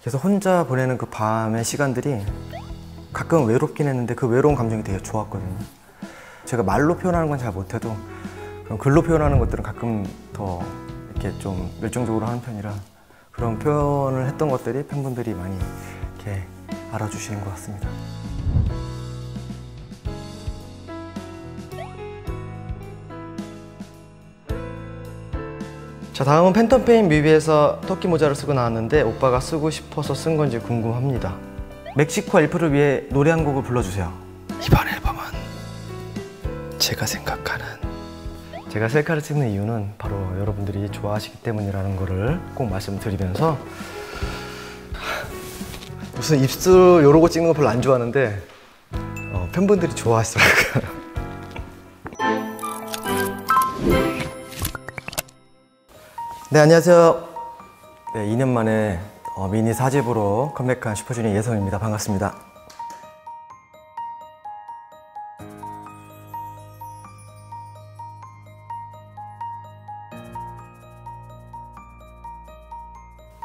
계속 혼자 보내는 그 밤의 시간들이 가끔 외롭긴 했는데 그 외로운 감정이 되게 좋았거든요. 제가 말로 표현하는 건 잘 못해도 그런 글로 표현하는 것들은 가끔 더 이렇게 좀 열정적으로 하는 편이라 그런 표현을 했던 것들이 팬분들이 많이 이렇게 알아주시는 것 같습니다. 자, 다음은 팬텀 페인 뮤비에서 토끼 모자를 쓰고 나왔는데 오빠가 쓰고 싶어서 쓴 건지 궁금합니다. 멕시코 엘프를 위해 노래 한 곡을 불러주세요. 이번 앨범은 제가 생각하는 제가 셀카를 찍는 이유는 바로 여러분들이 좋아하시기 때문이라는 거를 꼭 말씀드리면서 무슨 입술 요러고 찍는 거 별로 안 좋아하는데 팬분들이 좋아하시더라고요. 네, 안녕하세요. 네, 2년 만에 미니 4집으로 컴백한 슈퍼주니어 예성입니다. 반갑습니다.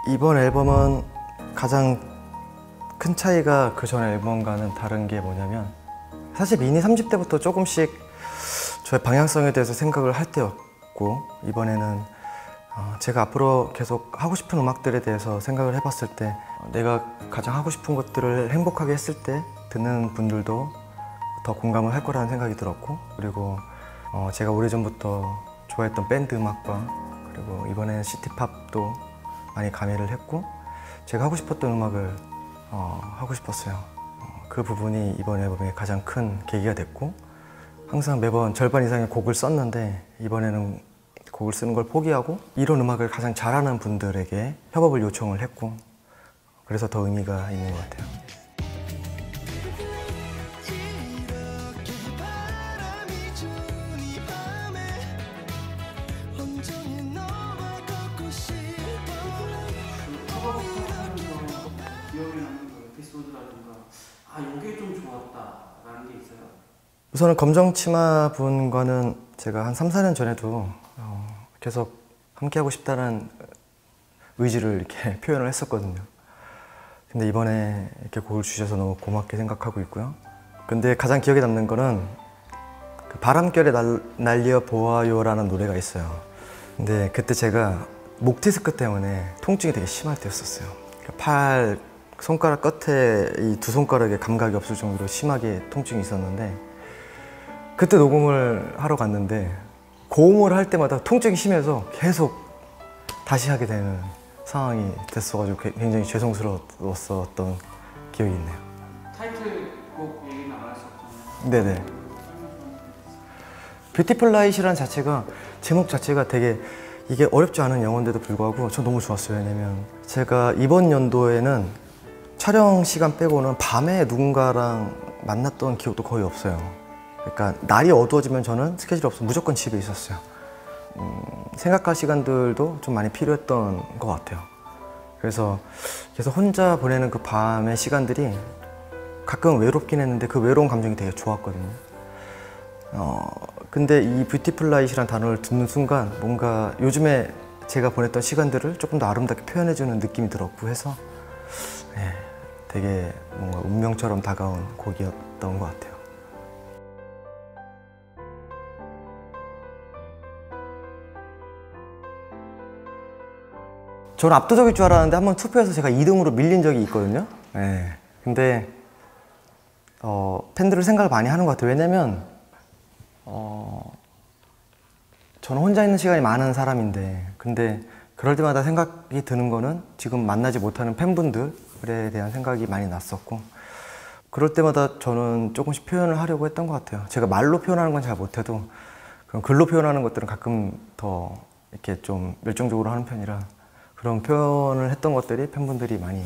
이번 앨범은 가장 큰 차이가 그 전 앨범과는 다른 게 뭐냐면 사실 미니 3집 때부터 조금씩 저의 방향성에 대해서 생각을 할 때였고 이번에는 제가 앞으로 계속 하고 싶은 음악들에 대해서 생각을 해봤을 때 내가 가장 하고 싶은 것들을 행복하게 했을 때 듣는 분들도 더 공감을 할 거라는 생각이 들었고 그리고 제가 오래전부터 좋아했던 밴드 음악과 그리고 이번에는 시티팝도 많이 가미를 했고 제가 하고 싶었던 음악을 하고 싶었어요. 그 부분이 이번 앨범의 가장 큰 계기가 됐고 항상 매번 절반 이상의 곡을 썼는데 이번에는 곡을 쓰는 걸 포기하고 이런 음악을 가장 잘하는 분들에게 협업을 요청을 했고 그래서 더 의미가 있는 것 같아요. 이게 좀 좋았다라는 게 있어요? 우선은 검정치마 분과는 제가 한 3, 4년 전에도 계속 함께하고 싶다는 의지를 이렇게 표현을 했었거든요. 근데 이번에 이렇게 곡을 주셔서 너무 고맙게 생각하고 있고요. 근데 가장 기억에 남는 거는 그 바람결에 날려 보아요라는 노래가 있어요. 근데 그때 제가 목 디스크 때문에 통증이 되게 심할 때였었어요. 팔 손가락 끝에 이 두 손가락에 감각이 없을 정도로 심하게 통증이 있었는데 그때 녹음을 하러 갔는데 고음을 할 때마다 통증이 심해서 계속 다시 하게 되는 상황이 됐어가지고 굉장히 죄송스러웠었던 기억이 있네요. 타이틀곡 얘기는 안 할 수 없잖아요. 네네. 뷰티풀 라이트라는 자체가 제목 자체가 되게 이게 어렵지 않은 영어인데도 불구하고 전 너무 좋았어요. 왜냐면 제가 이번 연도에는 촬영 시간 빼고는 밤에 누군가랑 만났던 기억도 거의 없어요. 그러니까 날이 어두워지면 저는 스케줄이 없어서 무조건 집에 있었어요. 생각할 시간들도 좀 많이 필요했던 것 같아요. 그래서 계속 혼자 보내는 그 밤의 시간들이 가끔 외롭긴 했는데 그 외로운 감정이 되게 좋았거든요. 근데 이 뷰티풀 라이트라는 단어를 듣는 순간 뭔가 요즘에 제가 보냈던 시간들을 조금 더 아름답게 표현해주는 느낌이 들었고 해서 되게 뭔가 운명처럼 다가온 곡이었던 것 같아요. 저는 압도적일 줄 알았는데 한번 투표해서 제가 2등으로 밀린 적이 있거든요. 근데 팬들은 생각을 많이 하는 것 같아요. 왜냐면 저는 혼자 있는 시간이 많은 사람인데 근데 그럴 때마다 생각이 드는 거는 지금 만나지 못하는 팬분들에 대한 생각이 많이 났었고 그럴 때마다 저는 조금씩 표현을 하려고 했던 것 같아요. 제가 말로 표현하는 건 잘 못해도 그런 글로 표현하는 것들은 가끔 더 이렇게 좀 열정적으로 하는 편이라 그런 표현을 했던 것들이 팬분들이 많이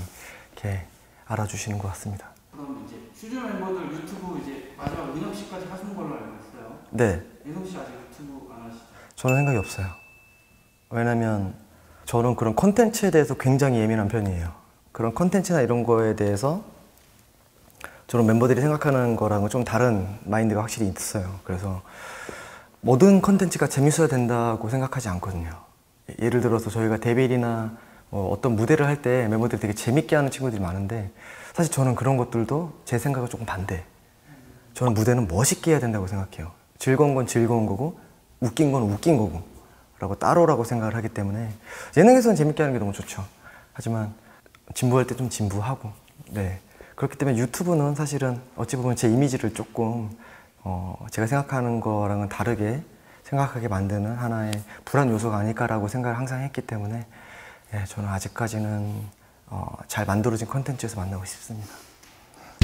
이렇게 알아주시는 것 같습니다. 그럼 이제 슈즈 멤버들 유튜브 이제 마지막 민혁 씨까지 하시는 걸로 알고 있어요. 네. 민혁 씨 아직 유튜브 안 하시죠? 저는 생각이 없어요. 왜냐면 저는 그런 콘텐츠에 대해서 굉장히 예민한 편이에요. 그런 콘텐츠나 이런 거에 대해서 저는 멤버들이 생각하는 거랑은 좀 다른 마인드가 확실히 있어요. 그래서 모든 콘텐츠가 재밌어야 된다고 생각하지 않거든요. 예를 들어서 저희가 데뷔일이나 어떤 무대를 할 때 멤버들이 되게 재밌게 하는 친구들이 많은데 사실 저는 그런 것들도 제 생각은 조금 반대. 저는 무대는 멋있게 해야 된다고 생각해요. 즐거운 건 즐거운 거고 웃긴 건 웃긴 거고 라고 따로라고 생각을 하기 때문에 예능에서는 재밌게 하는 게 너무 좋죠. 하지만 진부할 때 좀 진부하고 네. 그렇기 때문에 유튜브는 사실은 어찌 보면 제 이미지를 조금 제가 생각하는 거랑은 다르게 생각하게 만드는 하나의 불안 요소가 아닐까라고 생각을 항상 했기 때문에 예, 저는 아직까지는 잘 만들어진 콘텐츠에서 만나고 싶습니다.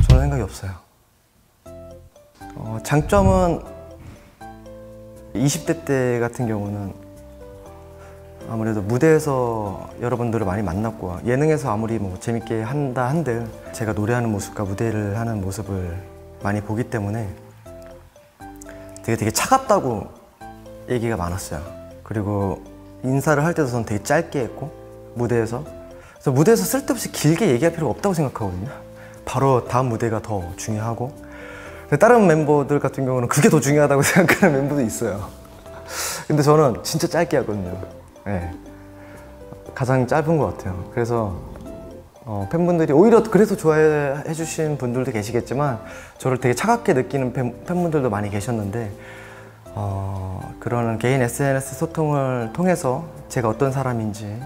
저는 생각이 없어요. 장점은 20대 때 같은 경우는 아무래도 무대에서 여러분들을 많이 만났고 예능에서 아무리 뭐 재밌게 한다 한들 제가 노래하는 모습과 무대를 하는 모습을 많이 보기 때문에 되게 차갑다고 얘기가 많았어요. 그리고 인사를 할 때도 저는 되게 짧게 했고 무대에서 그래서 무대에서 쓸데없이 길게 얘기할 필요가 없다고 생각하거든요. 바로 다음 무대가 더 중요하고 근데 다른 멤버들 같은 경우는 그게 더 중요하다고 생각하는 멤버도 있어요. 근데 저는 진짜 짧게 하거든요. 네. 가장 짧은 것 같아요. 그래서 팬분들이 오히려 그래서 좋아해 주신 분들도 계시겠지만 저를 되게 차갑게 느끼는 팬분들도 많이 계셨는데 그런 개인 SNS 소통을 통해서 제가 어떤 사람인지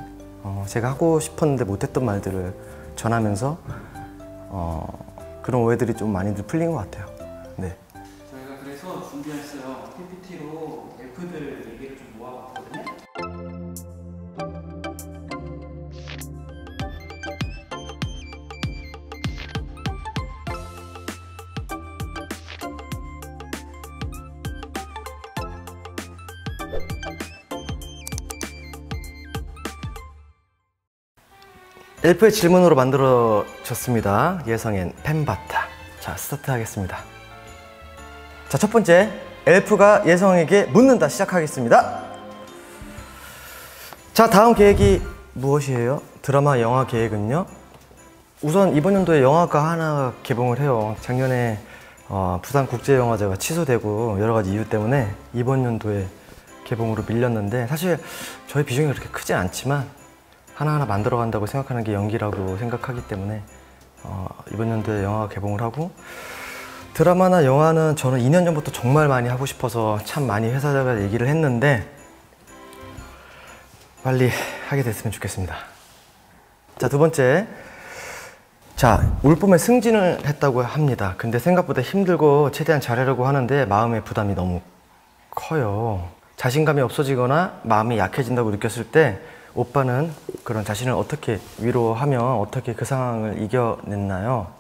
제가 하고 싶었는데 못했던 말들을 전하면서 그런 오해들이 좀 많이들 풀린 것 같아요. 네. 저희가 그래서 준비했어요. PPT로 F들 얘기를 좀 모아봤거든요. 엘프의 질문으로 만들어졌습니다. 예성엔 팬바타. 자, 스타트 하겠습니다. 자, 첫 번째, 엘프가 예성에게 묻는다 시작하겠습니다. 자, 다음 계획이 무엇이에요? 드라마, 영화 계획은요? 우선 이번 연도에 영화가 하나 개봉을 해요. 작년에 부산국제영화제가 취소되고 여러 가지 이유 때문에 이번 연도에 개봉으로 밀렸는데 사실 저희 비중이 그렇게 크지 않지만 하나하나 만들어 간다고 생각하는 게 연기라고 생각하기 때문에 이번 연도에 영화가 개봉을 하고 드라마나 영화는 저는 2년 전부터 정말 많이 하고 싶어서 참 많이 회사가 얘기를 했는데 빨리 하게 됐으면 좋겠습니다. 자, 두 번째. 자, 올 봄에 승진을 했다고 합니다. 근데 생각보다 힘들고 최대한 잘하려고 하는데 마음의 부담이 너무 커요. 자신감이 없어지거나 마음이 약해진다고 느꼈을 때 오빠는 그런 자신을 어떻게 위로하며 어떻게 그 상황을 이겨냈나요?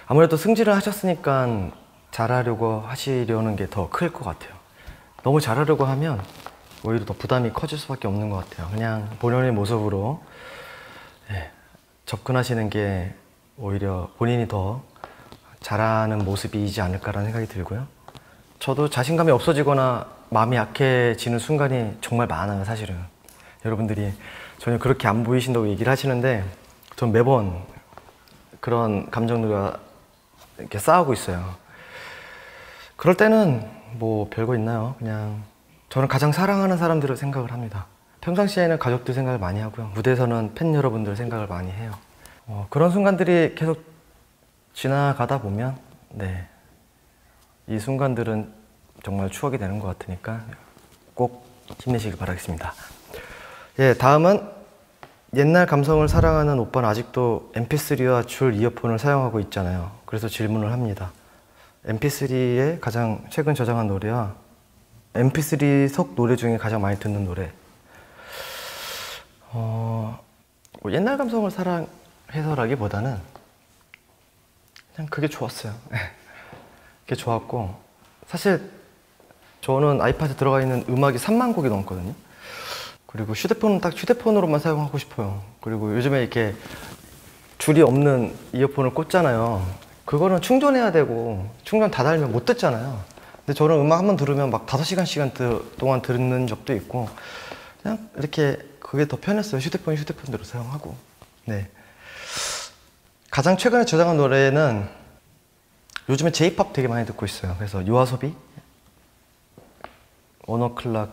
아무래도 승진을 하셨으니까 잘하려고 하시려는 게 더 클 것 같아요. 너무 잘하려고 하면 오히려 더 부담이 커질 수밖에 없는 것 같아요. 그냥 본연의 모습으로 접근하시는 게 오히려 본인이 더 잘하는 모습이지 않을까라는 생각이 들고요. 저도 자신감이 없어지거나 마음이 약해지는 순간이 정말 많아요, 사실은. 여러분들이 전혀 그렇게 안 보이신다고 얘기를 하시는데 전 매번 그런 감정들과 이렇게 싸우고 있어요. 그럴 때는 뭐 별거 있나요? 그냥 저는 가장 사랑하는 사람들을 생각을 합니다. 평상시에는 가족들 생각을 많이 하고요. 무대에서는 팬 여러분들 생각을 많이 해요. 그런 순간들이 계속 지나가다 보면 이 순간들은 정말 추억이 되는 것 같으니까 꼭 힘내시길 바라겠습니다. 예, 다음은 옛날 감성을 사랑하는 오빠는 아직도 mp3와 줄 이어폰을 사용하고 있잖아요. 그래서 질문을 합니다. mp3에 가장 최근 저장한 노래와 mp3 속 노래 중에 가장 많이 듣는 노래. 뭐 옛날 감성을 사랑해서라기보다는 그냥 그게 좋았어요. 그게 좋았고 사실 저는 아이팟에 들어가 있는 음악이 3만 곡이 넘거든요. 그리고 휴대폰은 딱 휴대폰으로만 사용하고 싶어요. 그리고 요즘에 이렇게 줄이 없는 이어폰을 꽂잖아요. 그거는 충전해야 되고 충전 다 달면 못 듣잖아요. 근데 저는 음악 한번 들으면 막 5시간 동안 듣는 적도 있고 그냥 이렇게 그게 더 편했어요. 휴대폰대로 사용하고. 네. 가장 최근에 저장한 노래는 요즘에 J-POP 되게 많이 듣고 있어요. 그래서 요아소비, 워너클락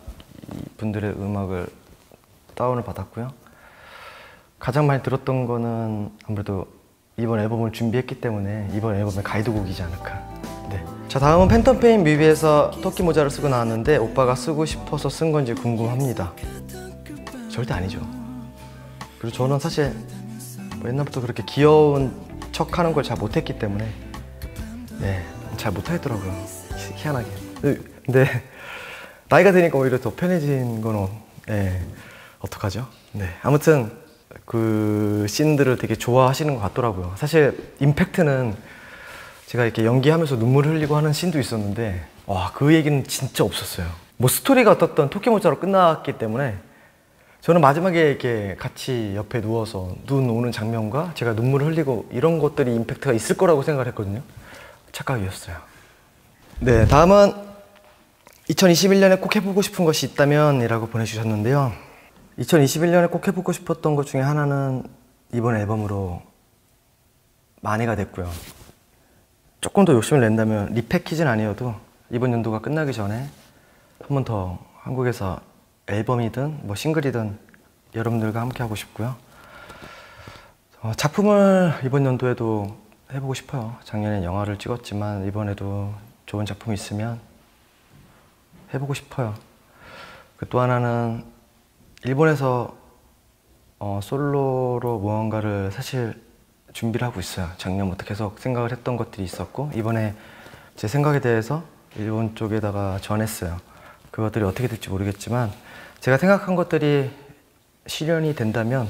분들의 음악을 다운을 받았고요. 가장 많이 들었던 거는 아무래도 이번 앨범을 준비했기 때문에 이번 앨범의 가이드곡이지 않을까. 네. 자, 다음은 팬텀 페인 뮤비에서 토끼 모자를 쓰고 나왔는데 오빠가 쓰고 싶어서 쓴 건지 궁금합니다. 절대 아니죠. 그리고 저는 사실 옛날부터 그렇게 귀여운 척 하는 걸 잘 못했기 때문에 네, 잘 못하겠더라고요. 희한하게. 근데 나이가 드니까 오히려 더 편해진 건 네, 어떡하죠? 네, 아무튼 그 씬들을 되게 좋아하시는 것 같더라고요. 사실 임팩트는 제가 이렇게 연기하면서 눈물 흘리고 하는 씬도 있었는데 와, 그 얘기는 진짜 없었어요. 뭐 스토리가 어떻든 토끼 모자로 끝났기 때문에 저는 마지막에 이렇게 같이 옆에 누워서 눈 오는 장면과 제가 눈물을 흘리고 이런 것들이 임팩트가 있을 거라고 생각을 했거든요. 착각이었어요. 네, 다음은 2021년에 꼭 해보고 싶은 것이 있다면 이라고 보내주셨는데요. 2021년에 꼭 해보고 싶었던 것 중에 하나는 이번 앨범으로 만회가 됐고요. 조금 더 욕심을 낸다면 리패키지는 아니어도 이번 연도가 끝나기 전에 한 번 더 한국에서 앨범이든 뭐 싱글이든 여러분들과 함께 하고 싶고요. 작품을 이번 연도에도 해보고 싶어요. 작년에 영화를 찍었지만 이번에도 좋은 작품이 있으면 해보고 싶어요. 또 하나는 일본에서 솔로로 무언가를 사실 준비를 하고 있어요. 작년부터 계속 생각을 했던 것들이 있었고 이번에 제 생각에 대해서 일본 쪽에다가 전했어요. 그것들이 어떻게 될지 모르겠지만 제가 생각한 것들이 실현이 된다면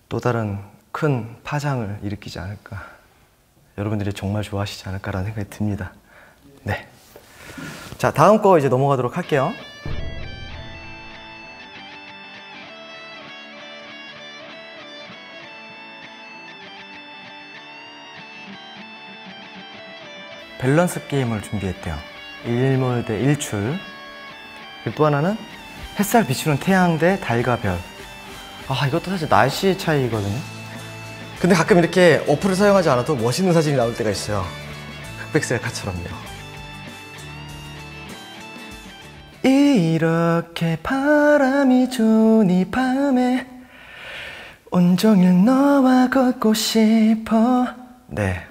또 다른 큰 파장을 일으키지 않을까. 여러분들이 정말 좋아하시지 않을까라는 생각이 듭니다. 네. 자, 다음 거 이제 넘어가도록 할게요. 밸런스 게임을 준비했대요. 일몰 대 일출. 그리고 또 하나는 햇살 비추는 태양 대 달과 별. 아, 이것도 사실 날씨의 차이거든요. 근데 가끔 이렇게 어플을 사용하지 않아도 멋있는 사진이 나올 때가 있어요. 흑백 셀카처럼요. 이렇게 바람이 좋은 이 밤에 온종일 너와 걷고 싶어. 네.